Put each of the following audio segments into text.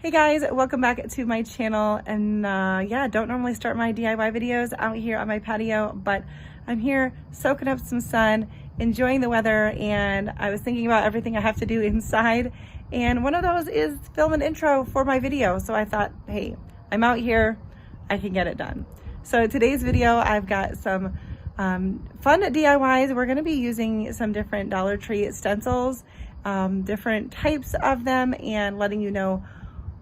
Hey guys, welcome back to my channel. And yeah, don't normally start my DIY videos out here on my patio, but I'm here soaking up some sun, enjoying the weather, and I was thinking about everything I have to do inside. And one of those is film an intro for my video. So I thought, hey, I'm out here, I can get it done. So today's video, I've got some fun DIYs. We're gonna be using some different Dollar Tree stencils, different types of them, and letting you know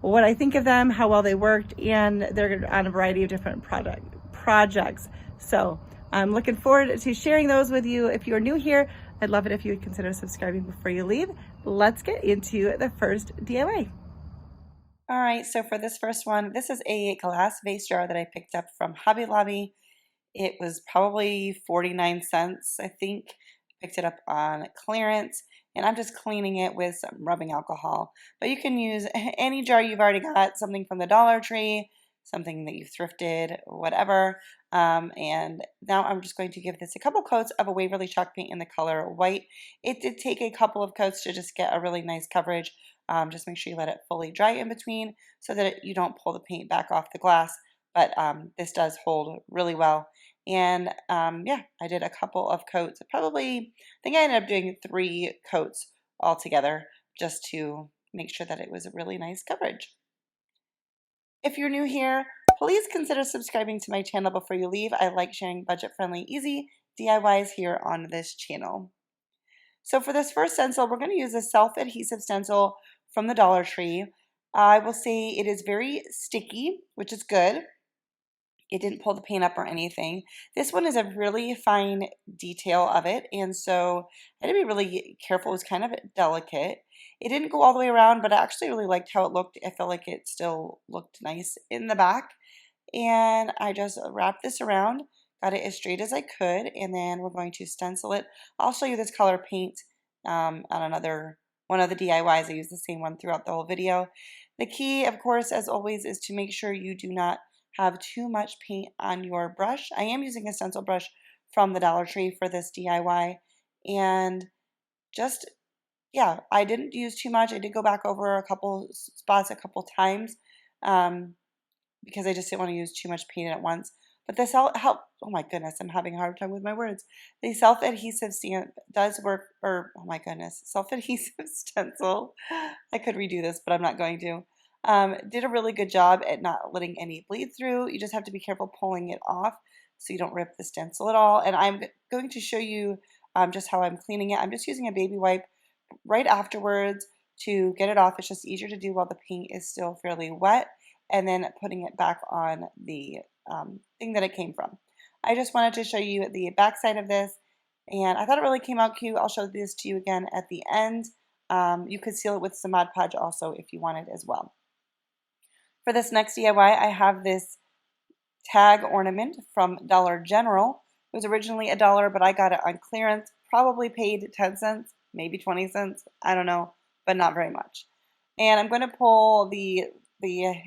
what I think of them, how well they worked, and they're on a variety of different projects. So I'm looking forward to sharing those with you. If you're new here, I'd love it if you would consider subscribing before you leave. Let's get into the first DIY. All right, so for this first one, this is a glass vase jar that I picked up from Hobby Lobby. It was probably 49 cents, I think. Picked it up on clearance, and I'm just cleaning it with some rubbing alcohol. But you can use any jar you've already got, something from the Dollar Tree, something that you've thrifted, whatever. And now I'm just going to give this a couple coats of a Waverly chalk paint in the color white. It did take a couple of coats to just get a really nice coverage. Just make sure you let it fully dry in between so that you don't pull the paint back off the glass. But this does hold really well. And yeah, I did a couple of coats. I think I ended up doing 3 coats altogether just to make sure that it was a really nice coverage. If you're new here, please consider subscribing to my channel before you leave. I like sharing budget-friendly, easy DIYs here on this channel. So for this first stencil, we're going to use a self-adhesive stencil from the Dollar Tree. I will say it is very sticky, which is good. It didn't pull the paint up or anything. This one is a really fine detail of it, and so I had to be really careful. It was kind of delicate. It didn't go all the way around, but I actually really liked how it looked. I felt like it still looked nice in the back. And I just wrapped this around, got it as straight as I could, and then we're going to stencil it. I'll show you this color paint on another one of the DIYs. I use the same one throughout the whole video. The key, of course, as always, is to make sure you do not have too much paint on your brush. I am using a stencil brush from the Dollar Tree for this DIY, and just, yeah, I didn't use too much. I did go back over a couple spots a couple times because I just didn't want to use too much paint at once. But this help, oh my goodness, I'm having a hard time with my words. The self-adhesive stamp does work, or oh my goodness, self-adhesive stencil. I could redo this, but I'm not going to. Did a really good job at not letting any bleed through. You just have to be careful pulling it off so you don't rip the stencil at all. And I'm going to show you just how I'm cleaning it. I'm just using a baby wipe right afterwards to get it off. It's just easier to do while the paint is still fairly wet, and then putting it back on the thing that it came from. I just wanted to show you the back side of this, and I thought it really came out cute. I'll show this to you again at the end. You could seal it with some Mod Podge also if you wanted as well. For this next DIY, I have this tag ornament from Dollar General. It was originally $1, but I got it on clearance. Probably paid 10 cents, maybe 20 cents, I don't know, but not very much. And I'm going to pull the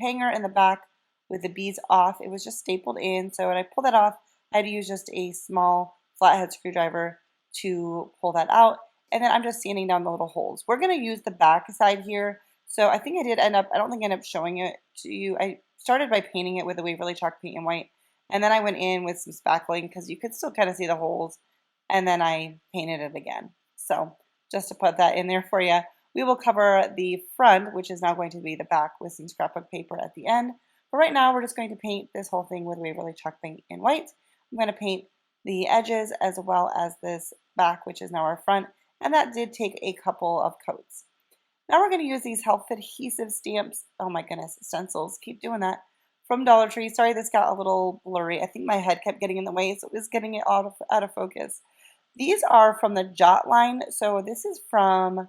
hanger in the back with the beads off. It was just stapled in, so when I pulled that off, I had to use just a small flathead screwdriver to pull that out. And then I'm just sanding down the little holes. We're going to use the back side here. So I think I don't think I ended up showing it to you. I started by painting it with a Waverly chalk paint in white, and then I went in with some spackling because you could still kind of see the holes, and then I painted it again. So just to put that in there for you, we will cover the front, which is now going to be the back, with some scrapbook paper at the end. But right now we're just going to paint this whole thing with Waverly chalk paint in white. I'm going to paint the edges as well as this back, which is now our front, and that did take a couple of coats. Now we're going to use these self-adhesive stamps. Oh my goodness, stencils. Keep doing that. From Dollar Tree. Sorry, this got a little blurry. I think my head kept getting in the way, so it was getting it out of focus. These are from the Jot line. So this is from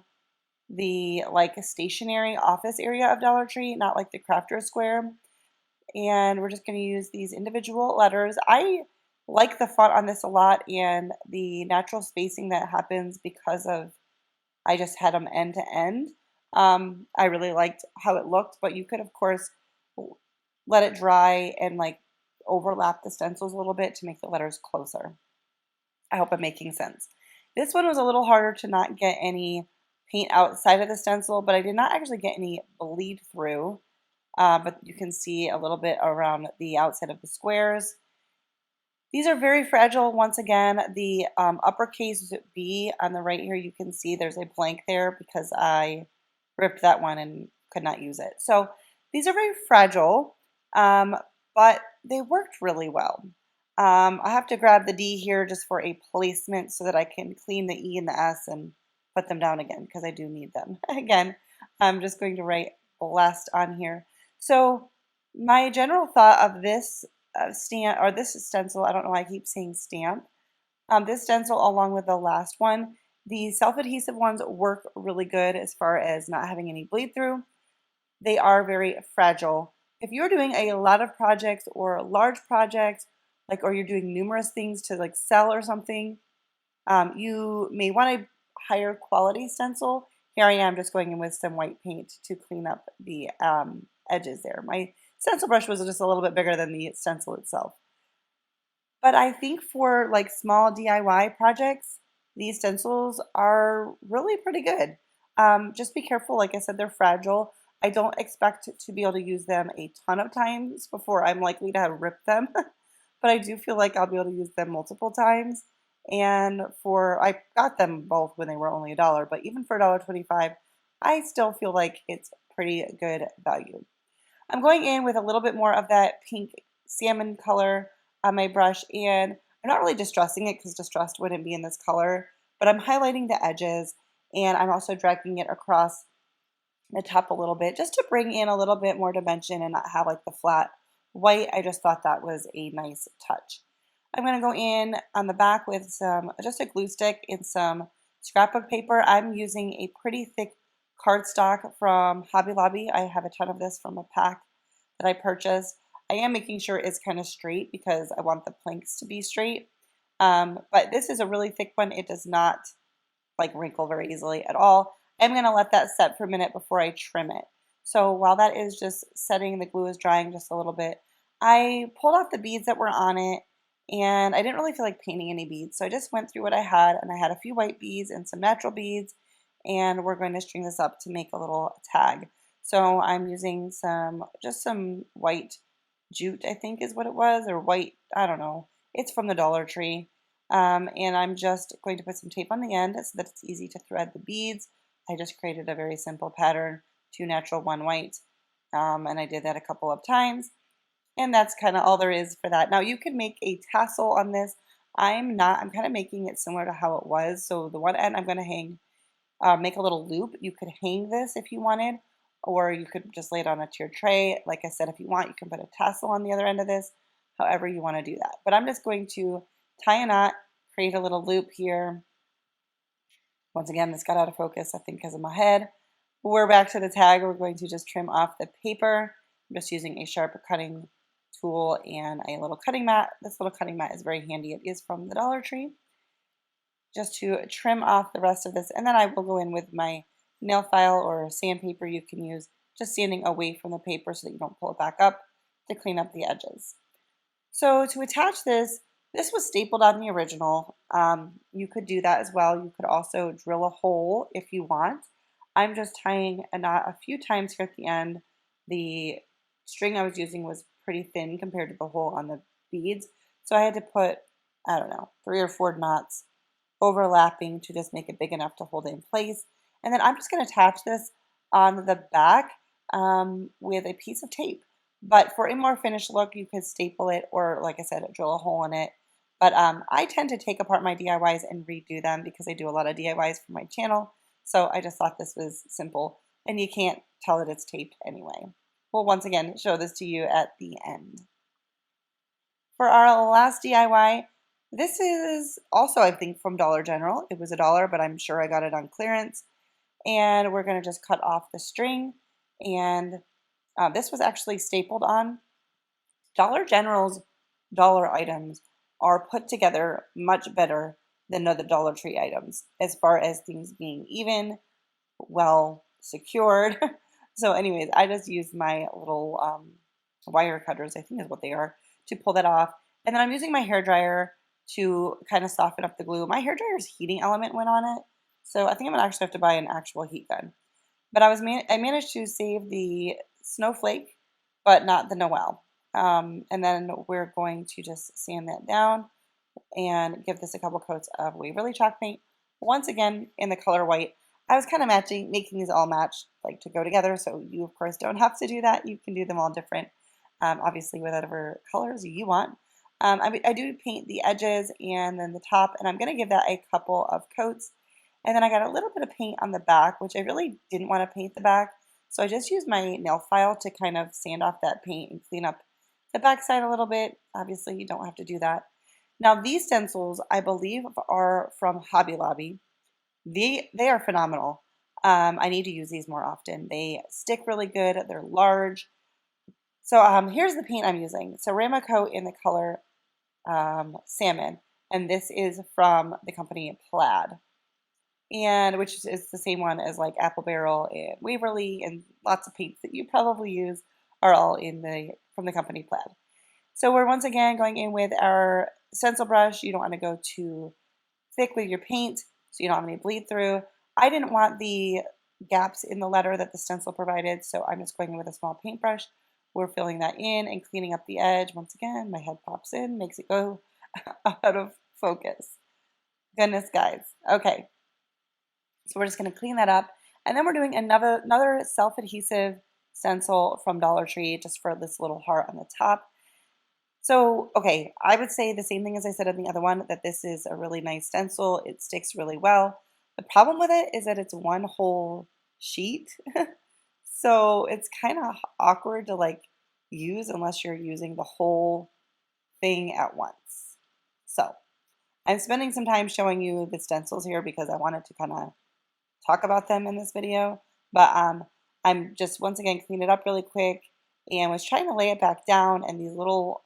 the stationary office area of Dollar Tree, not like the Crafter Square. And we're just going to use these individual letters. I like the font on this a lot and the natural spacing that happens because of I just had them end to end. I really liked how it looked, but you could, of course, let it dry and overlap the stencils a little bit to make the letters closer. I hope I'm making sense. This one was a little harder to not get any paint outside of the stencil, but I did not actually get any bleed through. but you can see a little bit around the outside of the squares. These are very fragile. Once again, the uppercase B on the right here, you can see there's a blank there because I ripped that one and could not use it. So these are very fragile, but they worked really well. I have to grab the D here just for a placement so that I can clean the E and the S and put them down again because I do need them. Again, I'm just going to write blessed on here. So my general thought of this stamp, or this stencil, I don't know why I keep saying stamp, this stencil along with the last one, the self-adhesive ones work really good as far as not having any bleed through. They are very fragile. If you're doing a lot of projects or large projects, like, or you're doing numerous things to like sell or something, you may want a higher quality stencil. Here I am just going in with some white paint to clean up the edges there. My stencil brush was just a little bit bigger than the stencil itself. But I think for like small DIY projects, these stencils are really pretty good. Just be careful, like I said, they're fragile. I don't expect to be able to use them a ton of times before I'm likely to have ripped them. But I do feel like I'll be able to use them multiple times. And I got them both when they were only $1, but even for $1.25, I still feel like it's pretty good value. I'm going in with a little bit more of that pink salmon color on my brush, and I'm not really distressing it because distressed wouldn't be in this color, but I'm highlighting the edges, and I'm also dragging it across the top a little bit just to bring in a little bit more dimension and not have like the flat white. I just thought that was a nice touch. I'm going to go in on the back with just a glue stick and some scrapbook paper. I'm using a pretty thick cardstock from Hobby Lobby. I have a ton of this from a pack that I purchased. I am making sure it's kind of straight because I want the planks to be straight. But this is a really thick one. It does not like wrinkle very easily at all. I'm going to let that set for a minute before I trim it. So while that is just setting, the glue is drying just a little bit, I pulled off the beads that were on it, and I didn't really feel like painting any beads. So I just went through what I had, and I had a few white beads and some natural beads, and we're going to string this up to make a little tag. So I'm using just some white jute, I think is what it was, or white, I don't know. It's from the Dollar Tree. And I'm just going to put some tape on the end so that it's easy to thread the beads. I just created a very simple pattern, 2 natural, 1 white, and I did that a couple of times, and that's kind of all there is for that. Now you can make a tassel on this. I'm kind of making it similar to how it was. So the one end I'm going to hang, make a little loop. You could hang this if you wanted, or you could just lay it on a tiered tray. Like I said, if you want, you can put a tassel on the other end of this, however you want to do that. But I'm just going to tie a knot, create a little loop here. Once again, this got out of focus, I think, because of my head. We're back to the tag. We're going to just trim off the paper. I'm just using a sharp cutting tool and a little cutting mat. This little cutting mat is very handy. It is from the Dollar Tree. Just to trim off the rest of this, and then I will go in with my nail file or sandpaper you can use, just sanding away from the paper so that you don't pull it back up to clean up the edges. So to attach this, this was stapled on the original. You could do that as well. You could also drill a hole if you want. I'm just tying a knot a few times here at the end. The string I was using was pretty thin compared to the hole on the beads, so I had to put, I don't know, 3 or 4 knots overlapping to just make it big enough to hold it in place. And then I'm just going to attach this on the back with a piece of tape. But for a more finished look, you could staple it or, like I said, drill a hole in it. But I tend to take apart my DIYs and redo them because I do a lot of DIYs for my channel. So I just thought this was simple. And you can't tell that it's taped anyway. We'll once again show this to you at the end. For our last DIY, this is also, I think, from Dollar General. It was $1, but I'm sure I got it on clearance. And we're going to just cut off the string. And this was actually stapled on. Dollar General's dollar items are put together much better than the Dollar Tree items as far as things being even, well secured. So anyways, I just used my little wire cutters, I think is what they are, to pull that off. And then I'm using my hair dryer to kind of soften up the glue. My hair dryer's heating element went on it, so I think I'm gonna actually have to buy an actual heat gun. But I managed to save the snowflake but not the Noel. And then we're going to just sand that down and give this a couple coats of Waverly chalk paint. Once again, in the color white. I was kind of making these all match, like to go together, so you of course don't have to do that. You can do them all different, obviously with whatever colors you want. I do paint the edges and then the top, and I'm going to give that a couple of coats. And then I got a little bit of paint on the back, which I really didn't want to paint the back, so I just used my nail file to kind of sand off that paint and clean up the back side a little bit. Obviously, you don't have to do that. Now, these stencils, I believe, are from Hobby Lobby. They are phenomenal. I need to use these more often. They stick really good. They're large. So here's the paint I'm using. Ceramic Coat in the color Salmon, and this is from the company Plaid, and which is the same one as like Apple Barrel and Waverly, and lots of paints that you probably use are all from the company Plaid. So we're once again going in with our stencil brush. You don't want to go too thick with your paint, so you don't have any bleed through. I didn't want the gaps in the letter that the stencil provided, so I'm just going in with a small paintbrush. We're filling that in and cleaning up the edge. Once again, my head pops in, makes it go out of focus. Goodness, guys. Okay, so we're just going to clean that up, and then we're doing another self-adhesive stencil from Dollar Tree just for this little heart on the top. So, okay, I would say the same thing as I said on the other one, that this is a really nice stencil. It sticks really well. The problem with it is that it's one whole sheet. So it's kind of awkward to like use unless you're using the whole thing at once. So I'm spending some time showing you the stencils here because I wanted to kind of talk about them in this video. But I'm just once again clean it up really quick and was trying to lay it back down, and these little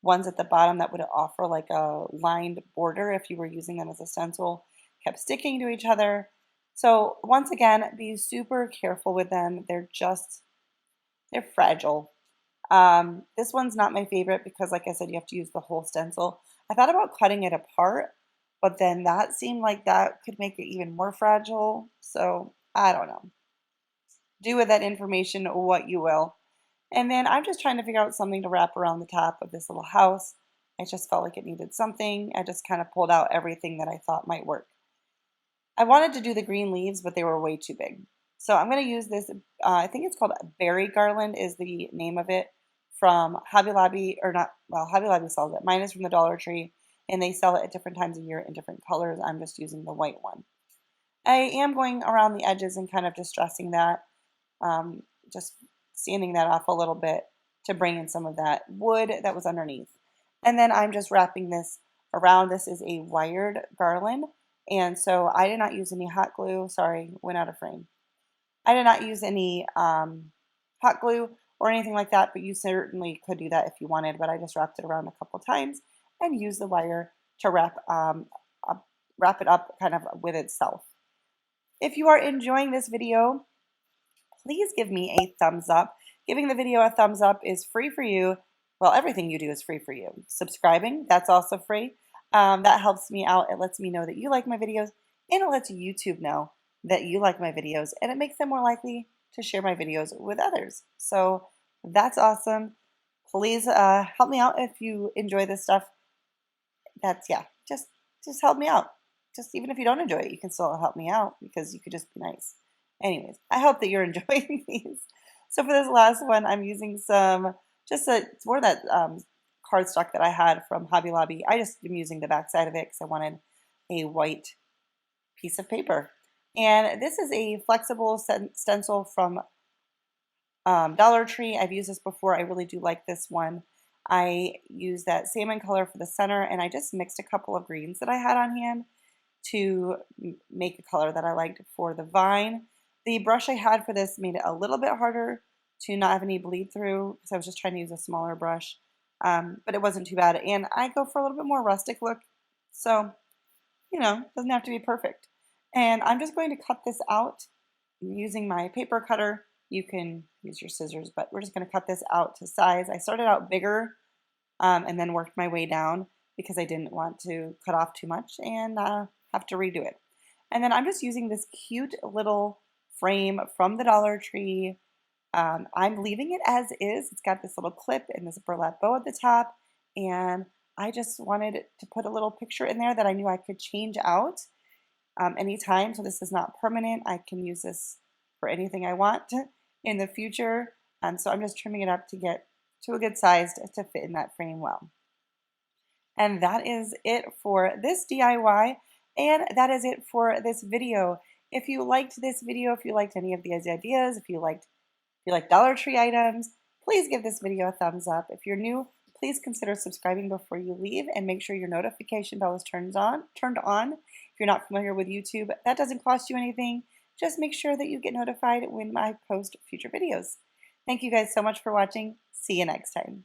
ones at the bottom that would offer like a lined border if you were using them as a stencil kept sticking to each other. So once again, be super careful with them. They're fragile. This one's not my favorite because, like I said, you have to use the whole stencil. I thought about cutting it apart, but then that seemed like that could make it even more fragile. So I don't know. Do with that information what you will. And then I'm just trying to figure out something to wrap around the top of this little house. I just felt like it needed something. I just kind of pulled out everything that I thought might work. I wanted to do the green leaves, but they were way too big. So I'm going to use this, I think it's called Berry Garland is the name of it, from Hobby Lobby, or not, well, Hobby Lobby sells it. Mine is from the Dollar Tree, and they sell it at different times of year in different colors. I'm just using the white one. I am going around the edges and kind of distressing that, just sanding that off a little bit to bring in some of that wood that was underneath. And then I'm just wrapping this around. This is a wired garland, and so I did not use any hot glue. Sorry, went out of frame. I did not use any hot glue or anything like that, but you certainly could do that if you wanted, but I just wrapped it around a couple times and used the wire to wrap it up kind of with itself. If you are enjoying this video, please give me a thumbs up. Giving the video a thumbs up is free for you. Well, everything you do is free for you. Subscribing, that's also free. That helps me out. It lets me know that you like my videos, and it lets YouTube know that you like my videos, and it makes them more likely to share my videos with others. So that's awesome. Please help me out if you enjoy this stuff. Yeah, just help me out. Just even if you don't enjoy it, you can still help me out because you could just be nice. Anyways, I hope that you're enjoying these. So for this last one, I'm using some, it's more that cardstock that I had from Hobby Lobby. I just am using the back side of it because I wanted a white piece of paper. And this is a flexible stencil from Dollar Tree. I've used this before. I really do like this one. I use that salmon color for the center, and I just mixed a couple of greens that I had on hand to make a color that I liked for the vine. The brush I had for this made it a little bit harder to not have any bleed through because I was just trying to use a smaller brush, but it wasn't too bad. And I go for a little bit more rustic look, so, you know, it doesn't have to be perfect. And I'm just going to cut this out using my paper cutter. You can use your scissors, but we're just going to cut this out to size. I started out bigger and then worked my way down because I didn't want to cut off too much and have to redo it. And then I'm just using this cute little frame from the Dollar Tree. I'm leaving it as is. It's got this little clip and this burlap bow at the top, and I just wanted to put a little picture in there that I knew I could change out anytime. So this is not permanent. I can use this for anything I want in the future. So I'm just trimming it up to get to a good size to fit in that frame well. And that is it for this DIY, and that is it for this video. If you liked this video, if you liked any of these ideas, if you like Dollar Tree items, please give this video a thumbs up. If you're new, please consider subscribing before you leave and make sure your notification bell is turned on. If you're not familiar with YouTube, that doesn't cost you anything. Just make sure that you get notified when I post future videos. Thank you guys so much for watching. See you next time.